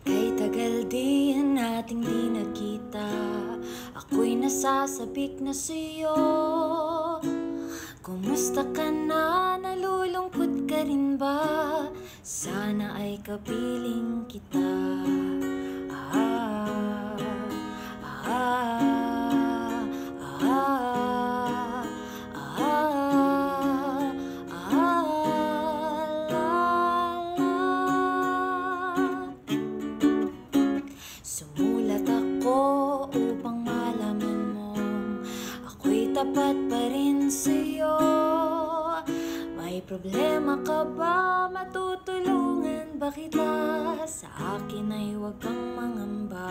Kay tagal din nating di nakita, ako'y nasasabik na sa'yo. Kumusta ka na? Nalulungkot ka rin ba? Sana ay kapiling kita. Ah, ah, ah, ah, Sumulat ako upang malaman mong ako'y tapat pa rin sa'yo. May problema ka ba? Matutulungan ba kita? Sa akin ay huwag kang mangamba.